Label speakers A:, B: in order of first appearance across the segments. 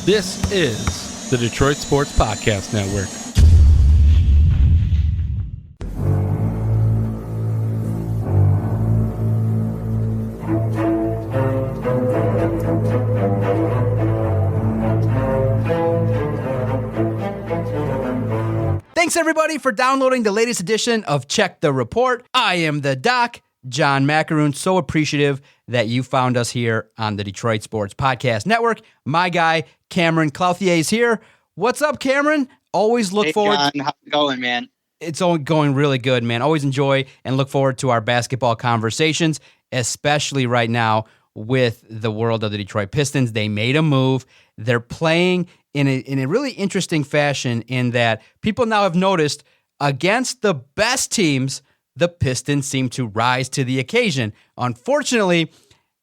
A: This is the Detroit Sports Podcast Network.
B: Thanks, everybody, for downloading the latest edition of Check the Report. I am the Doc, John Macaroon. So appreciative that you found us here on the Detroit Sports Podcast Network. My guy, Cameron Clouthier, is here. What's up, Cameron? Always look forward.
C: John, how's it going, man?
B: It's going really good, man. Always enjoy and look forward to our basketball conversations, especially right now with the world of the Detroit Pistons. They made a move. They're playing in a really interesting fashion in that people now have noticed against the best teams, the Pistons seem to rise to the occasion. Unfortunately,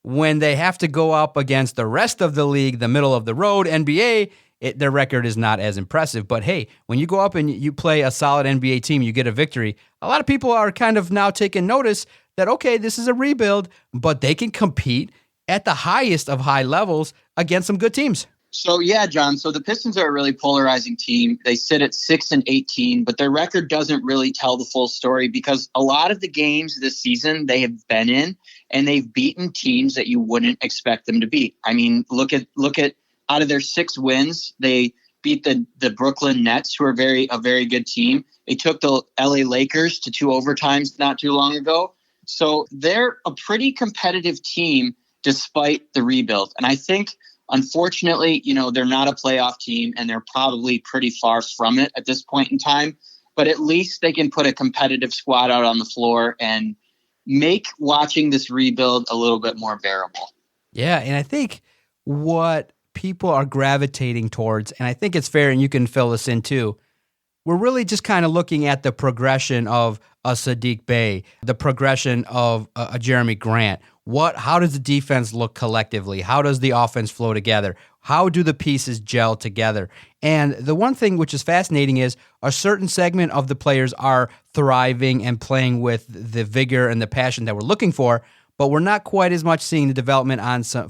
B: when they have to go up against the rest of the league, the middle of the road, NBA, their record is not as impressive. But hey, when you go up and you play a solid NBA team, you get a victory. A lot of people are kind of now taking notice that, okay, this is a rebuild, but they can compete at the highest of high levels against some good teams.
C: So, yeah, John, so the Pistons are a really polarizing team. They sit at 6-18, but their record doesn't really tell the full story because a lot of the games this season they have been in and they've beaten teams that you wouldn't expect them to beat. I mean, look at out of their 6 wins, they beat the Brooklyn Nets, who are a very good team. They took the LA Lakers to 2 overtimes not too long ago. So they're a pretty competitive team despite the rebuild. And I think, unfortunately, they're not a playoff team and they're probably pretty far from it at this point in time. But at least they can put a competitive squad out on the floor and make watching this rebuild a little bit more bearable.
B: Yeah, and I think what people are gravitating towards, and I think it's fair, and you can fill this in too, we're really just kind of looking at the progression of a Saddiq Bey, the progression of a Jeremy Grant. How does the defense look collectively? How does the offense flow together? How do the pieces gel together? And the one thing which is fascinating is a certain segment of the players are thriving and playing with the vigor and the passion that we're looking for, but we're not quite as much seeing the development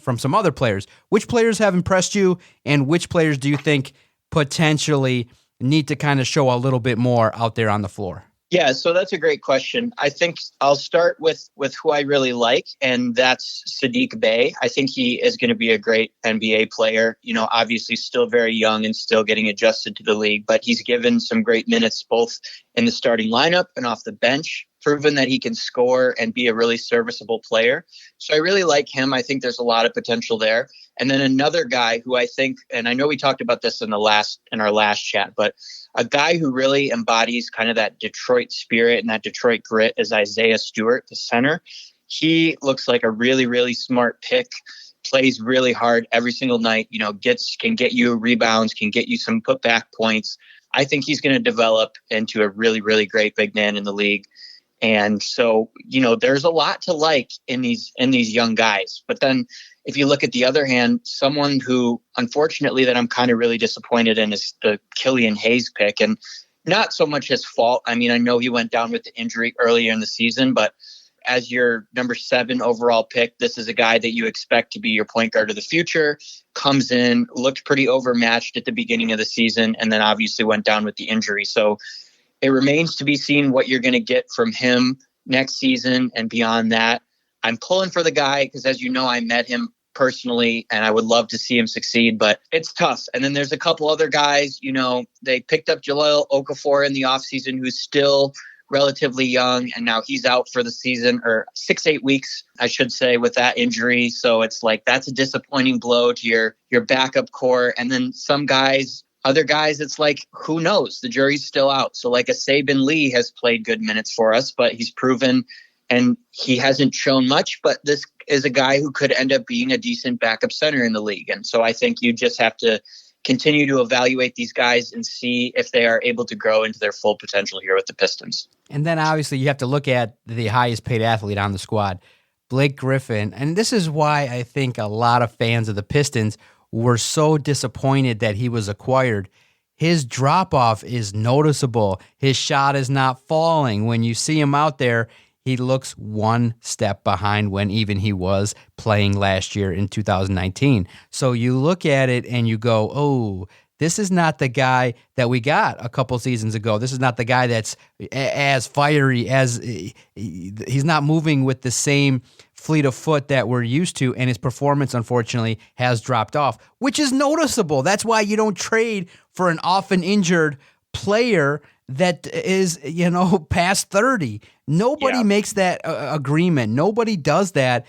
B: from some other players. Which players have impressed you, and which players do you think potentially need to kind of show a little bit more out there on the floor?
C: Yeah, so that's a great question. I think I'll start with who I really like, and that's Saddiq Bey. I think he is going to be a great NBA player. Obviously still very young and still getting adjusted to the league, but he's given some great minutes both in the starting lineup and off the bench, proven that he can score and be a really serviceable player. So I really like him. I think there's a lot of potential there. And then another guy who I think, and I know we talked about this in our last chat, but a guy who really embodies kind of that Detroit spirit and that Detroit grit is Isaiah Stewart, the center. He looks like a really, really smart pick, plays really hard every single night, can get you rebounds, can get you some putback points. I think he's going to develop into a really, really great big man in the league. And so, there's a lot to like in these young guys. But then if you look at the other hand, someone who, unfortunately, that I'm kind of really disappointed in is the Killian Hayes pick. And not so much his fault. I mean, I know he went down with the injury earlier in the season, but as your number 7 overall pick, this is a guy that you expect to be your point guard of the future, comes in, looked pretty overmatched at the beginning of the season, and then obviously went down with the injury. So it remains to be seen what you're going to get from him next season and beyond that. I'm pulling for the guy because, as you know, I met him personally and I would love to see him succeed, but it's tough. And then there's a couple other guys, they picked up Jahlil Okafor in the offseason, who's still relatively young, and now he's out for the season, or 6-8 weeks, I should say, with that injury. So it's like that's a disappointing blow to your backup core. And then other guys, it's like, who knows? The jury's still out. So like a Saban Lee has played good minutes for us, but he's proven and he hasn't shown much. But this is a guy who could end up being a decent backup center in the league. And so I think you just have to continue to evaluate these guys and see if they are able to grow into their full potential here with the Pistons.
B: And then obviously you have to look at the highest paid athlete on the squad, Blake Griffin. And this is why I think a lot of fans of the Pistons were so disappointed that he was acquired. His drop-off is noticeable. His shot is not falling. When you see him out there, he looks one step behind when even he was playing last year in 2019. So you look at it and you go, oh, this is not the guy that we got a couple seasons ago. This is not the guy that's as fiery as he's not moving with the same fleet of foot that we're used to, and his performance, unfortunately, has dropped off, which is noticeable. That's why you don't trade for an often injured player that is, past 30. Nobody makes that agreement. Nobody does that.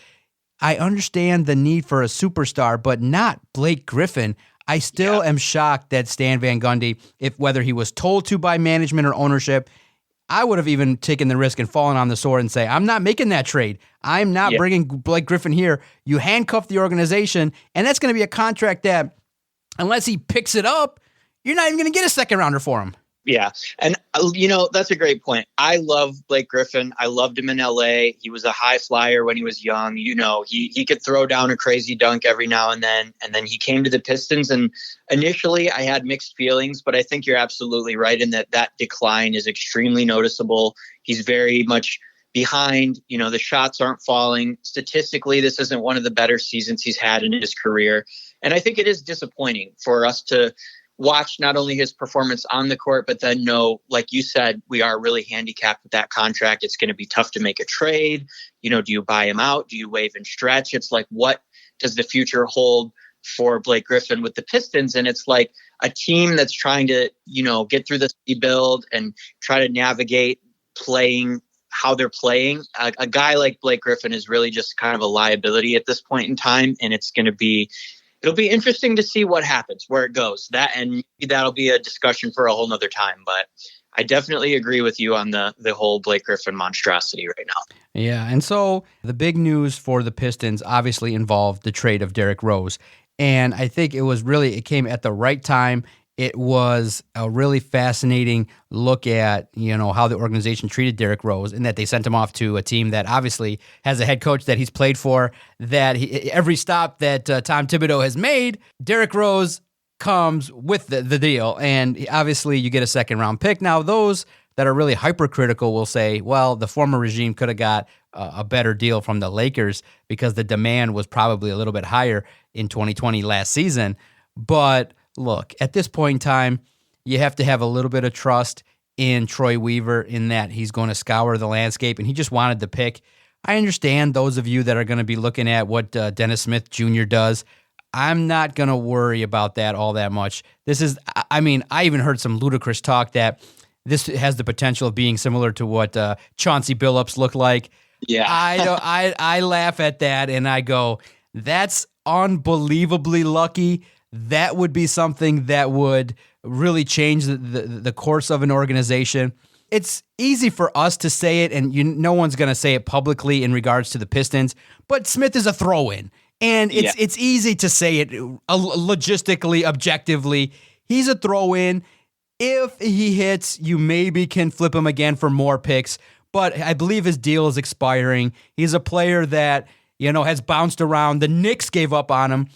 B: I understand the need for a superstar, but not Blake Griffin. I still am shocked that Stan Van Gundy, whether he was told to by management or ownership, I would have even taken the risk and fallen on the sword and say, I'm not making that trade. I'm not bringing Blake Griffin here. You handcuff the organization, and that's going to be a contract that, unless he picks it up, you're not even going to get a second rounder for him.
C: Yeah. And, that's a great point. I love Blake Griffin. I loved him in LA. He was a high flyer when he was young. He could throw down a crazy dunk every now and then. And then he came to the Pistons. And initially I had mixed feelings, but I think you're absolutely right in that decline is extremely noticeable. He's very much behind. The shots aren't falling. Statistically, this isn't one of the better seasons he's had in his career. And I think it is disappointing for us to watch not only his performance on the court, but then know, like you said, we are really handicapped with that contract. It's going to be tough to make a trade. Do you buy him out? Do you waive and stretch? It's like, what does the future hold for Blake Griffin with the Pistons? And it's like a team that's trying to, get through this rebuild and try to navigate playing how they're playing. A guy like Blake Griffin is really just kind of a liability at this point in time. And it'll be interesting to see what happens, where it goes. That'll be a discussion for a whole nother time. But I definitely agree with you on the whole Blake Griffin monstrosity right now.
B: Yeah, and so the big news for the Pistons obviously involved the trade of Derrick Rose. And I think it came at the right time. It was a really fascinating look at, how the organization treated Derrick Rose, and that they sent him off to a team that obviously has a head coach that he's played for, that every stop that Tom Thibodeau has made, Derrick Rose comes with the deal. And obviously you get a second round pick. Now, those that are really hypercritical will say, well, the former regime could have got a better deal from the Lakers because the demand was probably a little bit higher in 2020 last season. But look, at this point in time, you have to have a little bit of trust in Troy Weaver in that he's going to scour the landscape, and he just wanted the pick. I understand those of you that are going to be looking at what Dennis Smith Jr. does. I'm not going to worry about that all that much. I even heard some ludicrous talk that this has the potential of being similar to what Chauncey Billups looked like.
C: Yeah.
B: I laugh at that, and I go, that's unbelievably lucky. That would be something that would really change the course of an organization. It's easy for us to say it, and no one's going to say it publicly in regards to the Pistons, but Smith is a throw-in. And it's easy to say it logistically, objectively. He's a throw-in. If he hits, you maybe can flip him again for more picks, but I believe his deal is expiring. He's a player that, has bounced around. The Knicks gave up on him.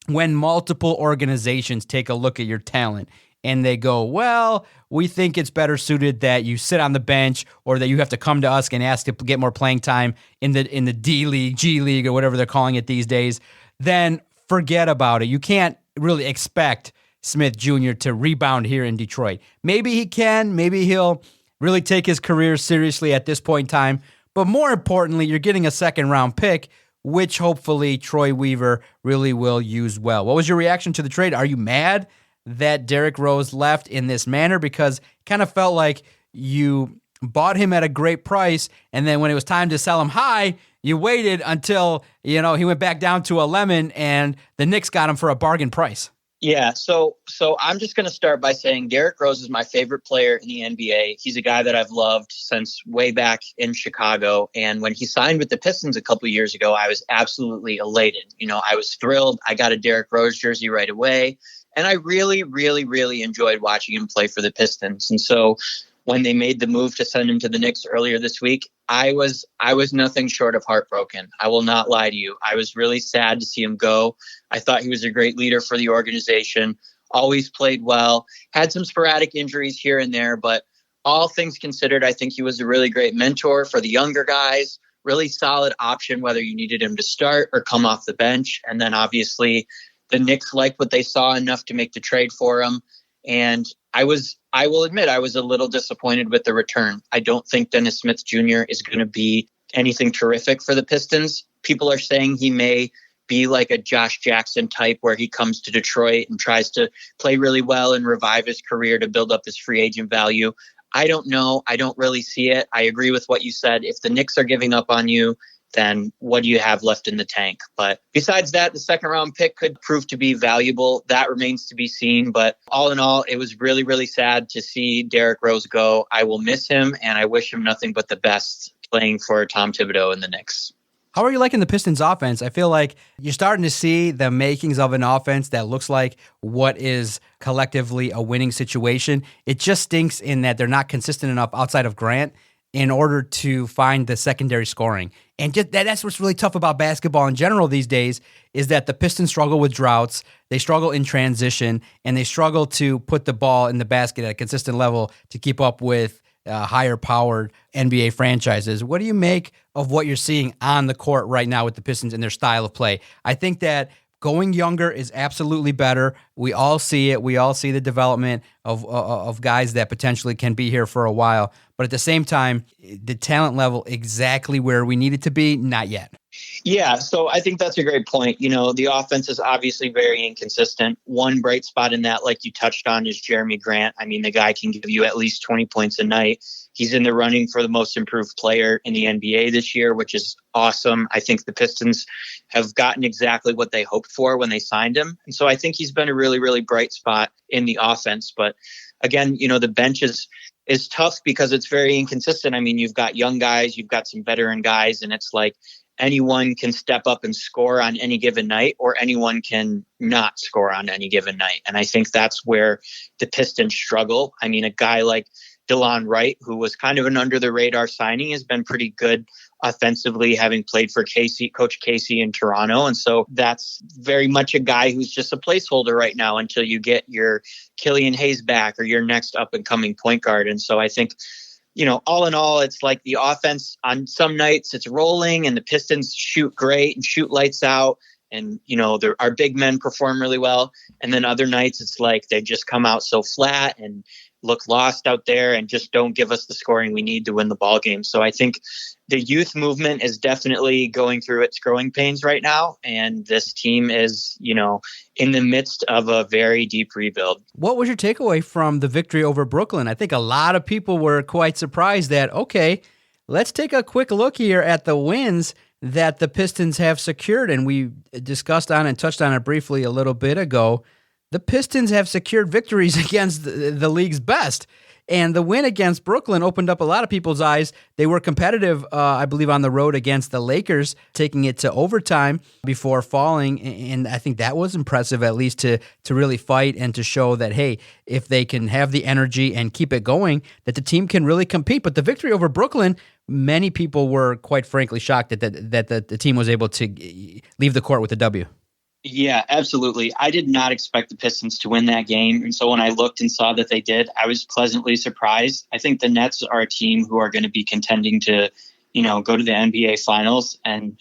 B: When multiple organizations take a look at your talent and they go, well, we think it's better suited that you sit on the bench or that you have to come to us and ask to get more playing time in the D League, G League, or whatever they're calling it these days, then forget about it. You can't really expect Smith Jr. to rebound here in Detroit. Maybe he can. Maybe he'll really take his career seriously at this point in time. But more importantly, you're getting a second-round pick, which hopefully Troy Weaver really will use well. What was your reaction to the trade? Are you mad that Derrick Rose left in this manner? Because it kind of felt like you bought him at a great price, and then when it was time to sell him high, you waited until, he went back down to a lemon, and the Knicks got him for a bargain price.
C: Yeah, so I'm just going to start by saying Derrick Rose is my favorite player in the NBA. He's a guy that I've loved since way back in Chicago. And when he signed with the Pistons a couple of years ago, I was absolutely elated. I was thrilled. I got a Derrick Rose jersey right away. And I really, really, really enjoyed watching him play for the Pistons. And so when they made the move to send him to the Knicks earlier this week, I was nothing short of heartbroken. I will not lie to you. I was really sad to see him go. I thought he was a great leader for the organization, always played well, had some sporadic injuries here and there, but all things considered, I think he was a really great mentor for the younger guys, really solid option, whether you needed him to start or come off the bench. And then obviously the Knicks liked what they saw enough to make the trade for him. And I will admit, I was a little disappointed with the return. I don't think Dennis Smith Jr. is going to be anything terrific for the Pistons. People are saying he may be like a Josh Jackson type where he comes to Detroit and tries to play really well and revive his career to build up his free agent value. I don't know. I don't really see it. I agree with what you said. If the Knicks are giving up on you, then what do you have left in the tank? But besides that, the second round pick could prove to be valuable. That remains to be seen. But all in all, it was really, really sad to see Derrick Rose go. I will miss him, and I wish him nothing but the best playing for Tom Thibodeau and the Knicks.
B: How are you liking the Pistons offense? I feel like you're starting to see the makings of an offense that looks like what is collectively a winning situation. It just stinks in that they're not consistent enough outside of Grant in order to find the secondary scoring. And just that's what's really tough about basketball in general these days is that the Pistons struggle with droughts, they struggle in transition, and they struggle to put the ball in the basket at a consistent level to keep up with higher-powered NBA franchises. What do you make of what you're seeing on the court right now with the Pistons and their style of play? I think that going younger is absolutely better. We all see it. We all see the development of guys that potentially can be here for a while. But at the same time, the talent level exactly where we need it to be, not yet.
C: Yeah, so I think that's a great point. You know, the offense is obviously very inconsistent. One bright spot in that, like you touched on, is Jeremy Grant. I mean, the guy can give you at least 20 points a night. He's in the running for the most improved player in the NBA this year, which is awesome. I think the Pistons have gotten exactly what they hoped for when they signed him. And so I think he's been a really, really bright spot in the offense. But again, you know, the bench is tough because it's very inconsistent. I mean, you've got young guys, you've got some veteran guys, and it's like anyone can step up and score on any given night, or anyone can not score on any given night. And I think that's where the Pistons struggle. I mean, a guy like DeLon Wright, who was kind of an under the radar signing, has been pretty good offensively, having played for Coach Casey in Toronto. And so that's very much a guy who's just a placeholder right now until you get your Killian Hayes back or your next up and coming point guard. And so I think, you know, all in all, it's like the offense on some nights it's rolling and the Pistons shoot great and shoot lights out. And, you know, our big men perform really well. And then other nights it's like they just come out so flat and look lost out there and just don't give us the scoring we need to win the ball game. So I think the youth movement is definitely going through its growing pains right now. And this team is, you know, in the midst of a very deep rebuild.
B: What was your takeaway from the victory over Brooklyn? I think a lot of people were quite surprised that, okay, let's take a quick look here at the wins that the Pistons have secured. And we discussed on and touched on it briefly a little bit ago. The Pistons have secured victories against the league's best. And the win against Brooklyn opened up a lot of people's eyes. They were competitive, I believe, on the road against the Lakers, taking it to overtime before falling. And I think that was impressive, at least to really fight and to show that, hey, if they can have the energy and keep it going, that the team can really compete. But the victory over Brooklyn, many people were quite frankly shocked that the team was able to leave the court with a W.
C: Yeah, absolutely. I did not expect the Pistons to win that game. And so when I looked and saw that they did, I was pleasantly surprised. I think the Nets are a team who are going to be contending to, you know, go to the NBA Finals. And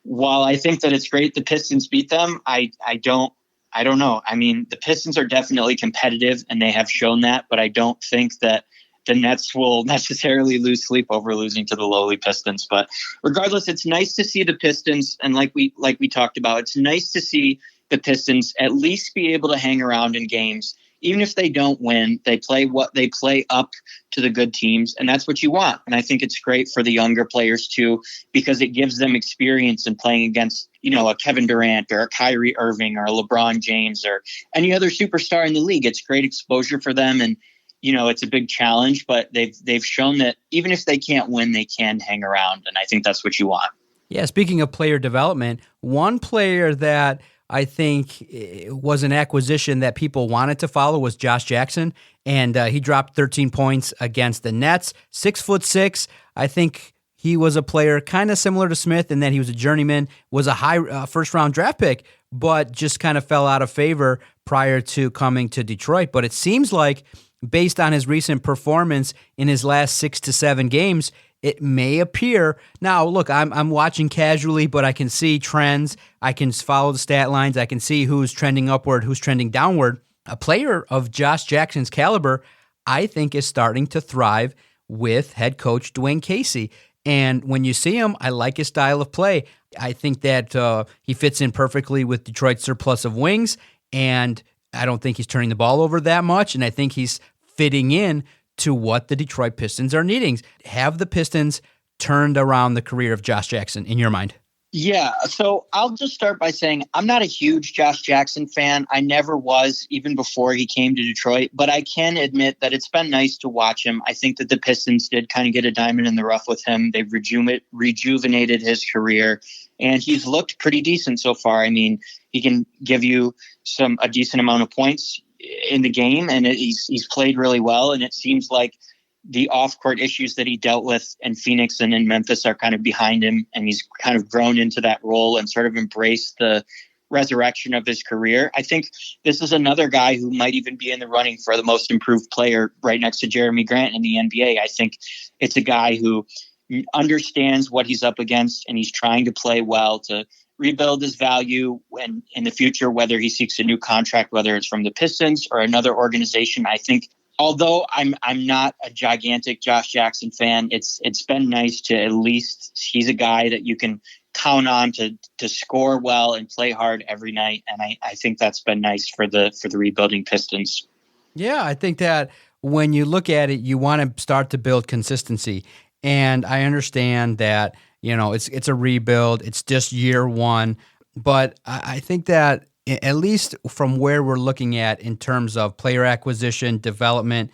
C: while I think that it's great the Pistons beat them, I don't know. I mean, the Pistons are definitely competitive and they have shown that, but I don't think that the Nets will necessarily lose sleep over losing to the lowly Pistons. But regardless, it's nice to see the Pistons. And like we talked about, it's nice to see the Pistons at least be able to hang around in games. Even if they don't win, they play up to the good teams. And that's what you want. And I think it's great for the younger players too, because it gives them experience in playing against, you know, a Kevin Durant or a Kyrie Irving or a LeBron James or any other superstar in the league. It's great exposure for them. And you know, it's a big challenge, but they've shown that even if they can't win, they can hang around. And I think that's what you want.
B: Yeah, speaking of player development, one player that I think was an acquisition that people wanted to follow was Josh Jackson. And he dropped 13 points against the Nets, 6'6". I think he was a player kind of similar to Smith in that he was a journeyman, was a high first-round draft pick, but just kind of fell out of favor prior to coming to Detroit. But it seems like based on his recent performance in his last 6 to 7 games, it may appear. Now, look, I'm watching casually, but I can see trends. I can follow the stat lines. I can see who's trending upward, who's trending downward. A player of Josh Jackson's caliber, I think, is starting to thrive with head coach Dwayne Casey. And when you see him, I like his style of play. I think that he fits in perfectly with Detroit's surplus of wings, and I don't think he's turning the ball over that much, and I think he's fitting in to what the Detroit Pistons are needing. Have the Pistons turned around the career of Josh Jackson in your mind?
C: Yeah, so I'll just start by saying I'm not a huge Josh Jackson fan. I never was, even before he came to Detroit, but I can admit that it's been nice to watch him. I think that the Pistons did kind of get a diamond in the rough with him. They've rejuvenated his career, and he's looked pretty decent so far. I mean, he can give you a decent amount of points in the game, and he's played really well, and it seems like the off-court issues that he dealt with in Phoenix and in Memphis are kind of behind him, and he's kind of grown into that role and sort of embraced the resurrection of his career. I think this is another guy who might even be in the running for the most improved player right next to Jeremy Grant in the NBA. I think it's a guy who understands what he's up against, and he's trying to play well to rebuild his value when in the future, whether he seeks a new contract, whether it's from the Pistons or another organization. I think although I'm not a gigantic Josh Jackson fan, it's been nice to at least he's a guy that you can count on to score well and play hard every night. And I think that's been nice for the rebuilding Pistons.
B: Yeah, I think that when you look at it, you want to start to build consistency. And I understand that, it's a rebuild. It's just year one. But I think that at least from where we're looking at in terms of player acquisition, development,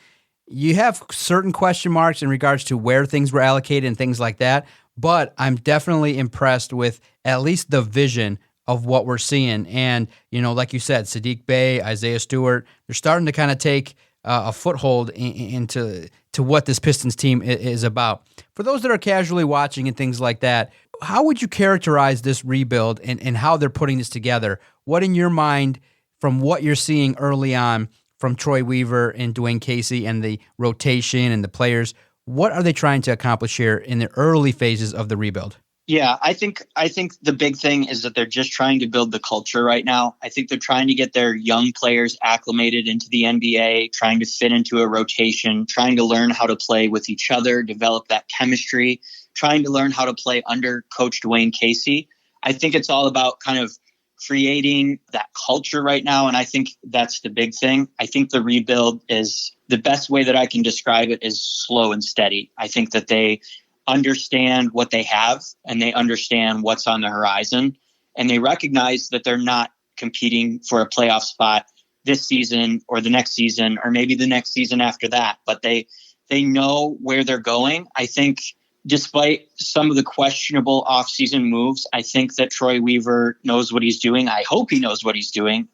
B: you have certain question marks in regards to where things were allocated and things like that. But I'm definitely impressed with at least the vision of what we're seeing. And, like you said, Saddiq Bey, Isaiah Stewart, they're starting to kind of take a foothold into what this Pistons team is about. For those that are casually watching and things like that, how would you characterize this rebuild and how they're putting this together? What in your mind, from what you're seeing early on from Troy Weaver and Dwayne Casey and the rotation and the players, what are they trying to accomplish here in the early phases of the rebuild?
C: Yeah, I think the big thing is that they're just trying to build the culture right now. I think they're trying to get their young players acclimated into the NBA, trying to fit into a rotation, trying to learn how to play with each other, develop that chemistry, trying to learn how to play under Coach Dwayne Casey. I think it's all about kind of creating that culture right now, and I think that's the big thing. I think the rebuild is the best way that I can describe it is slow and steady. I think that they understand what they have and they understand what's on the horizon, and they recognize that they're not competing for a playoff spot this season or the next season or maybe the next season after that, but they know where they're going. I think despite some of the questionable offseason moves, I think that Troy Weaver knows what he's doing. I hope he knows what he's doing.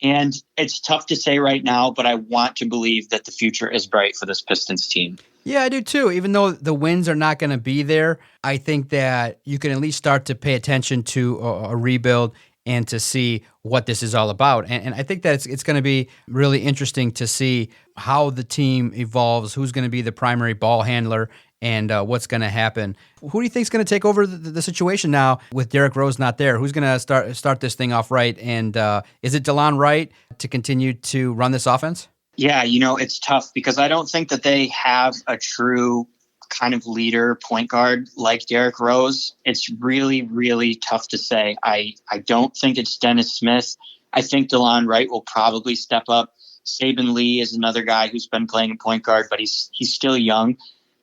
C: And it's tough to say right now, but I want to believe that the future is bright for this Pistons team.
B: Yeah, I do too. Even though the wins are not going to be there, I think that you can at least start to pay attention to a rebuild and to see what this is all about. And I think that it's going to be really interesting to see how the team evolves, who's going to be the primary ball handler, and what's going to happen. Who do you think is going to take over the situation now with Derrick Rose not there? Who's going to start this thing off right? And is it DeLon Wright to continue to run this offense?
C: Yeah, it's tough because I don't think that they have a true kind of leader point guard like Derrick Rose. It's really, really tough to say. I don't think it's Dennis Smith. I think DeLon Wright will probably step up. Saban Lee is another guy who's been playing point guard, but he's still young.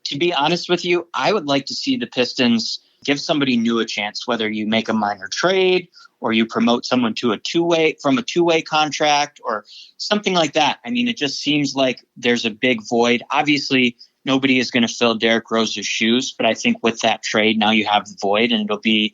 C: To be honest with you, I would like to see the Pistons give somebody new a chance, whether you make a minor trade or you promote someone to a two-way contract or something like that. I mean, it just seems like there's a big void. Obviously, nobody is going to fill Derrick Rose's shoes, but I think with that trade, now you have the void, and it'll be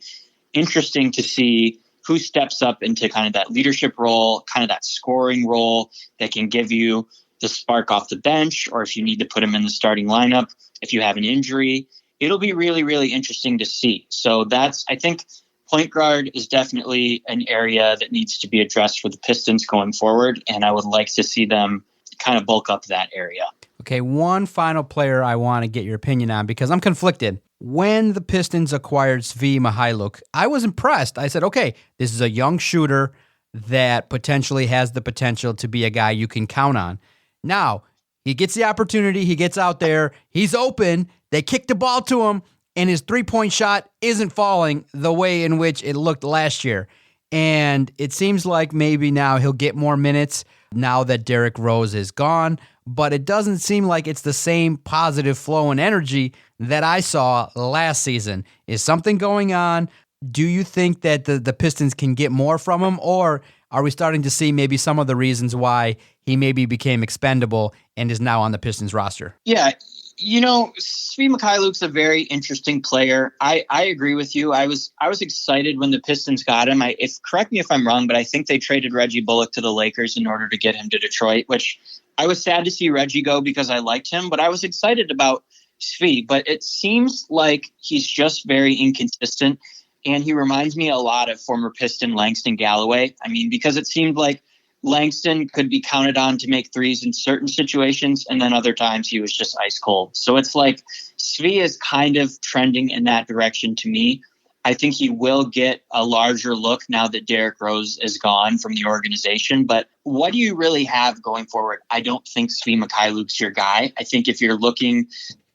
C: interesting to see who steps up into kind of that leadership role, kind of that scoring role that can give you the spark off the bench, or if you need to put him in the starting lineup, if you have an injury. It'll be really, really interesting to see. So I think point guard is definitely an area that needs to be addressed for the Pistons going forward. And I would like to see them kind of bulk up that area.
B: Okay, one final player I want to get your opinion on because I'm conflicted. When the Pistons acquired Svi Mihailuk, I was impressed. I said, okay, this is a young shooter that potentially has the potential to be a guy you can count on. Now, he gets the opportunity, he gets out there, he's open, they kick the ball to him, and his three-point shot isn't falling the way in which it looked last year. And it seems like maybe now he'll get more minutes now that Derrick Rose is gone, but it doesn't seem like it's the same positive flow and energy that I saw last season. Is something going on? Do you think that the Pistons can get more from him, or are we starting to see maybe some of the reasons why he maybe became expendable and is now on the Pistons roster?
C: Yeah, Svi Mihailuk's a very interesting player. I agree with you. I was excited when the Pistons got him. Correct me if I'm wrong, but I think they traded Reggie Bullock to the Lakers in order to get him to Detroit, which I was sad to see Reggie go because I liked him, but I was excited about Svi. But it seems like he's just very inconsistent, and he reminds me a lot of former Piston Langston Galloway. I mean, because it seemed like Langston could be counted on to make threes in certain situations, and then other times he was just ice cold. So it's like Svi is kind of trending in that direction to me. I think he will get a larger look now that Derrick Rose is gone from the organization. But what do you really have going forward? I don't think Svi Mihailuk's your guy. I think if you're looking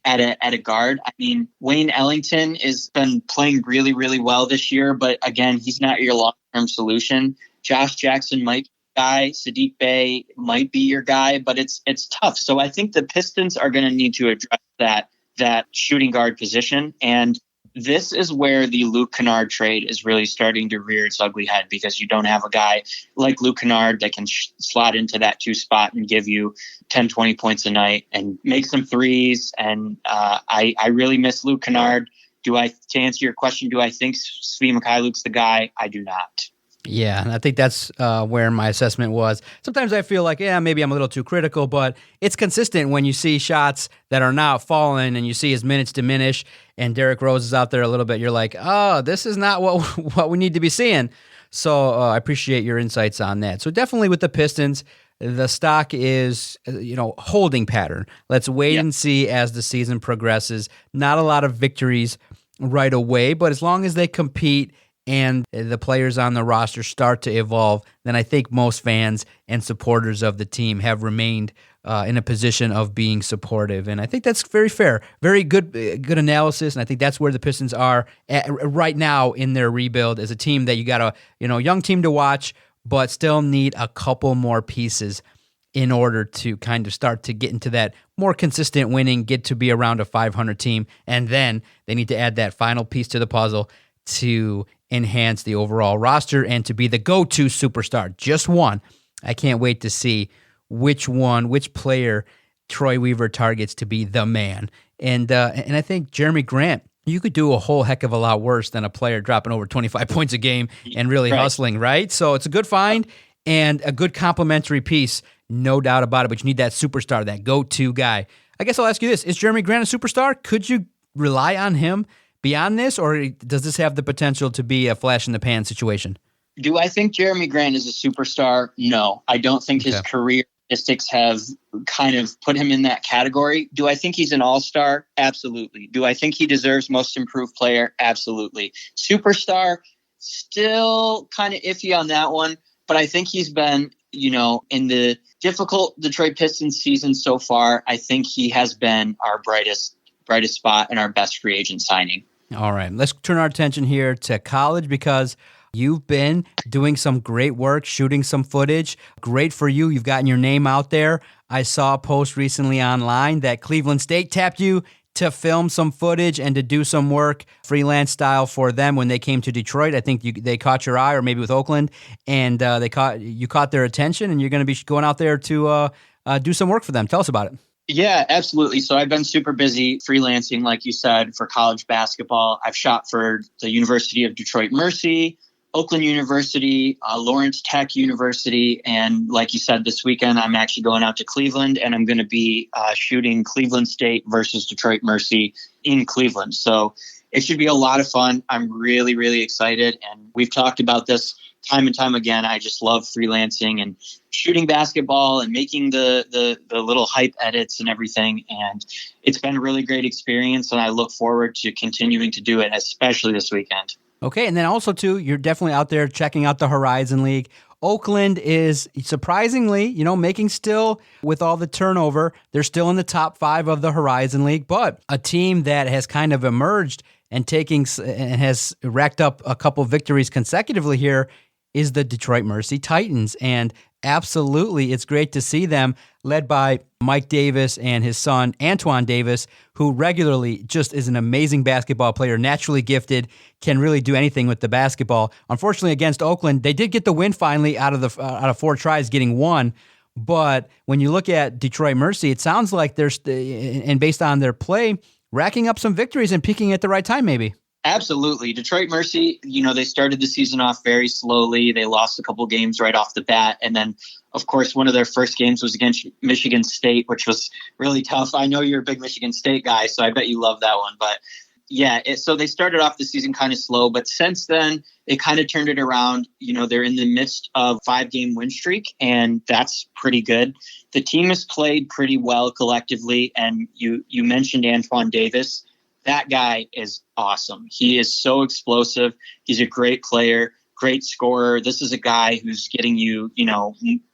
C: at a guard, I mean, Wayne Ellington has been playing really, really well this year. But again, he's not your long-term solution. Josh Jackson might guy. Saddiq Bey might be your guy, but it's tough. So I think the Pistons are going to need to address that shooting guard position. And this is where the Luke Kennard trade is really starting to rear its ugly head, because you don't have a guy like Luke Kennard that can slot into that 2 spot and give you 10, 20 points a night and make some threes. And I really miss Luke Kennard. To answer your question, do I think Svi Mihailuk's the guy? I do not.
B: Yeah, and I think that's where my assessment was. Sometimes I feel like, maybe I'm a little too critical, but it's consistent when you see shots that are not falling and you see his minutes diminish and Derrick Rose is out there a little bit. You're like, oh, this is not what we need to be seeing. So I appreciate your insights on that. So definitely with the Pistons, the stock is, holding pattern. Let's wait and see as the season progresses. Not a lot of victories right away, but as long as they compete and the players on the roster start to evolve, then I think most fans and supporters of the team have remained in a position of being supportive. And I think that's very fair, very good analysis. And I think that's where the Pistons are right now in their rebuild, as a team that you got a young team to watch, but still need a couple more pieces in order to kind of start to get into that more consistent winning, get to be around a 500 team. And then they need to add that final piece to the puzzle to enhance the overall roster and to be the go-to superstar. Just one. I can't wait to see which player Troy Weaver targets to be the man. And I think Jeremy Grant, you could do a whole heck of a lot worse than a player dropping over 25 points a game and really hustling, right? So it's a good find and a good complementary piece, no doubt about it, but you need that superstar, that go-to guy. I guess I'll ask you this. Is Jeremy Grant a superstar? Could you rely on him beyond this, or does this have the potential to be a flash-in-the-pan situation?
C: Do I think Jeremy Grant is a superstar? No. I don't think his career statistics have kind of put him in that category. Do I think he's an all-star? Absolutely. Do I think he deserves most improved player? Absolutely. Superstar? Still kind of iffy on that one, but I think he's been, in the difficult Detroit Pistons season so far, I think he has been our brightest spot and our best free agent signing.
B: All right, let's turn our attention here to college, because you've been doing some great work, shooting some footage. Great for you. You've gotten your name out there. I saw a post recently online that Cleveland State tapped you to film some footage and to do some work freelance style for them when they came to Detroit. I think they caught your eye, or maybe with Oakland, and you caught their attention, and you're going to be going out there to do some work for them. Tell us about it.
C: Yeah, absolutely. So I've been super busy freelancing, like you said, for college basketball. I've shot for the University of Detroit Mercy, Oakland University, Lawrence Tech University. And like you said, this weekend, I'm actually going out to Cleveland, and I'm going to be shooting Cleveland State versus Detroit Mercy in Cleveland. So it should be a lot of fun. I'm really, really excited. And we've talked about this time and time again. I just love freelancing and shooting basketball and making the little hype edits and everything. And it's been a really great experience. And I look forward to continuing to do it, especially this weekend.
B: Okay, and then also, too, you're definitely out there checking out the Horizon League. Oakland is surprisingly, making still, with all the turnover, they're still in the top 5 of the Horizon League, but a team that has kind of emerged and has racked up a couple victories consecutively here is the Detroit Mercy Titans. And absolutely, it's great to see them led by Mike Davis and his son, Antoine Davis, who regularly just is an amazing basketball player, naturally gifted, can really do anything with the basketball. Unfortunately, against Oakland, they did get the win finally out of 4 tries, getting 1. But when you look at Detroit Mercy, it sounds like and based on their play, racking up some victories and peaking at the right time, maybe.
C: Absolutely. Detroit Mercy, they started the season off very slowly. They lost a couple games right off the bat. And then, of course, one of their first games was against Michigan State, which was really tough. I know you're a big Michigan State guy, so I bet you love that one. But yeah, so they started off the season kind of slow, but since then they kind of turned it around. They're in the midst of 5-game win streak, and that's pretty good. The team has played pretty well collectively. And you mentioned Antoine Davis. That guy is awesome. He is so explosive. He's a great player, great scorer. This is a guy who's getting you,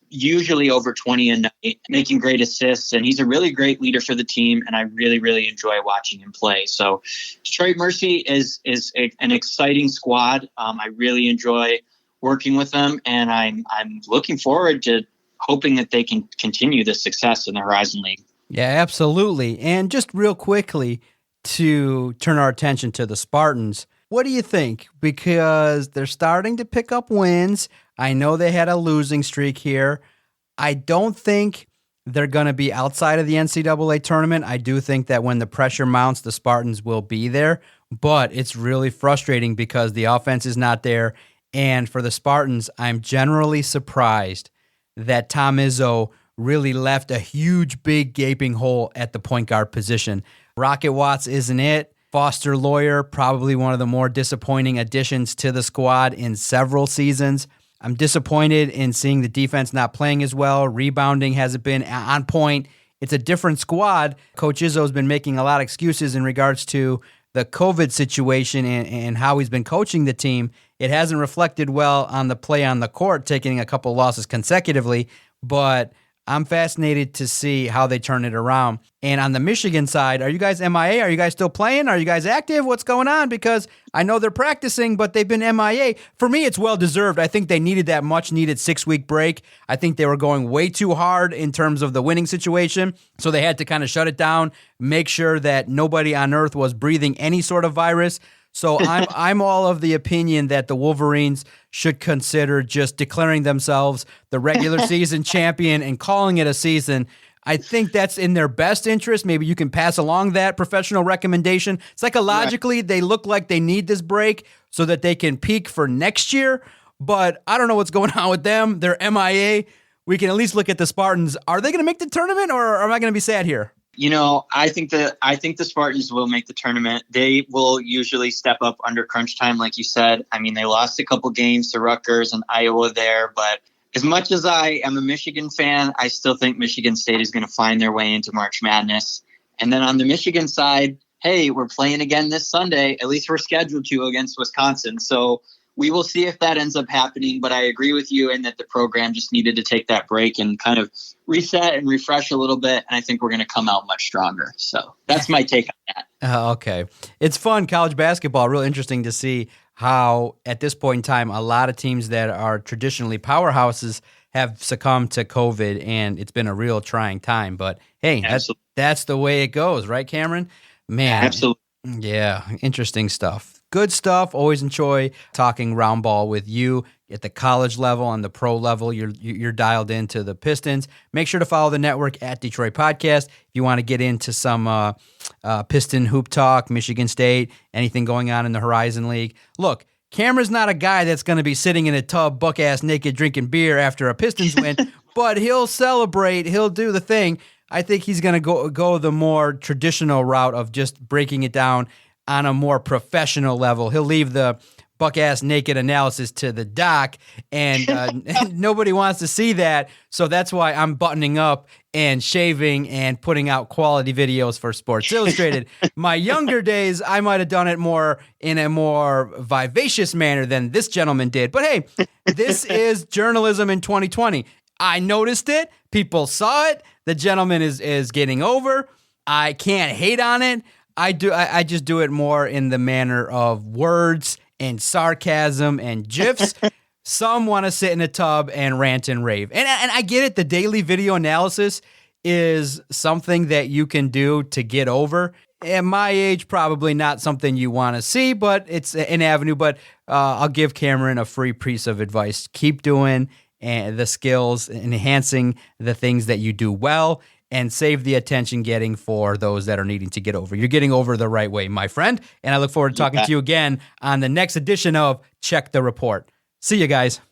C: usually over 20 a night, making great assists. And he's a really great leader for the team. And I really, really enjoy watching him play. So Detroit Mercy is an exciting squad. I really enjoy working with them. And I'm looking forward to hoping that they can continue this success in the Horizon League.
B: Yeah, absolutely. And just real quickly, to turn our attention to the Spartans, what do you think? Because they're starting to pick up wins. I know they had a losing streak here. I don't think they're going to be outside of the NCAA tournament. I do think that when the pressure mounts, the Spartans will be there. But it's really frustrating because the offense is not there. And for the Spartans, I'm generally surprised that Tom Izzo really left a huge, big, gaping hole at the point guard position. Rocket Watts isn't it. Foster Lawyer, probably one of the more disappointing additions to the squad in several seasons. I'm disappointed in seeing the defense not playing as well. Rebounding hasn't been on point. It's a different squad. Coach Izzo's been making a lot of excuses in regards to the COVID situation and how he's been coaching the team. It hasn't reflected well on the play on the court, taking a couple losses consecutively, but I'm fascinated to see how they turn it around. And on the Michigan side, are you guys MIA? Are you guys still playing? Are you guys active? What's going on? Because I know they're practicing, but they've been MIA. For me, it's well-deserved. I think they needed that much-needed 6-week break. I think they were going way too hard in terms of the winning situation, so they had to kind of shut it down, make sure that nobody on earth was breathing any sort of virus. So I'm all of the opinion that the Wolverines should consider just declaring themselves the regular season champion and calling it a season. I think that's in their best interest. Maybe you can pass along that professional recommendation. Psychologically, They look like they need this break so that they can peak for next year. But I don't know what's going on with them. They're MIA. We can at least look at the Spartans. Are they going to make the tournament, or am I going to be sad here?
C: I think the Spartans will make the tournament. They will usually step up under crunch time, like you said. I mean, they lost a couple games to Rutgers and Iowa there, but as much as I am a Michigan fan, I still think Michigan State is going to find their way into March Madness. And then on the Michigan side, hey, we're playing again this Sunday. At least we're scheduled to against Wisconsin. So we will see if that ends up happening. But I agree with you in that the program just needed to take that break and kind of reset and refresh a little bit. And I think we're going to come out much stronger. So that's my take on that.
B: Okay. It's fun, college basketball. Real interesting to see how, at this point in time, a lot of teams that are traditionally powerhouses have succumbed to COVID, and it's been a real trying time. But, hey, that's the way it goes, right, Cameron? Man.
C: Absolutely.
B: Yeah, interesting stuff. Good stuff. Always enjoy talking round ball with you at the college level and the pro level. You're dialed into the Pistons. Make sure to follow the network at Detroit Podcast. If you want to get into some Piston hoop talk, Michigan State, anything going on in the Horizon League. Look, Cameron's not a guy that's going to be sitting in a tub, buck-ass naked, drinking beer after a Pistons win, but he'll celebrate. He'll do the thing. I think he's going to go the more traditional route of just breaking it down on a more professional level. He'll leave the buck-ass naked analysis to the doc, and nobody wants to see that. So that's why I'm buttoning up and shaving and putting out quality videos for Sports Illustrated. My younger days, I might have done it more in a more vivacious manner than this gentleman did. But hey, this is journalism in 2020. I noticed it. People saw it. The gentleman is getting over. I can't hate on it. I just do it more in the manner of words and sarcasm and GIFs. Some want to sit in a tub and rant and rave. And I get it. The daily video analysis is something that you can do to get over. At my age, probably not something you want to see, but it's an avenue. But I'll give Cameron a free piece of advice. Keep doing the skills, enhancing the things that you do well, and save the attention getting for those that are needing to get over. You're getting over the right way, my friend. And I look forward to talking to you again on the next edition of Check the Report. See you guys.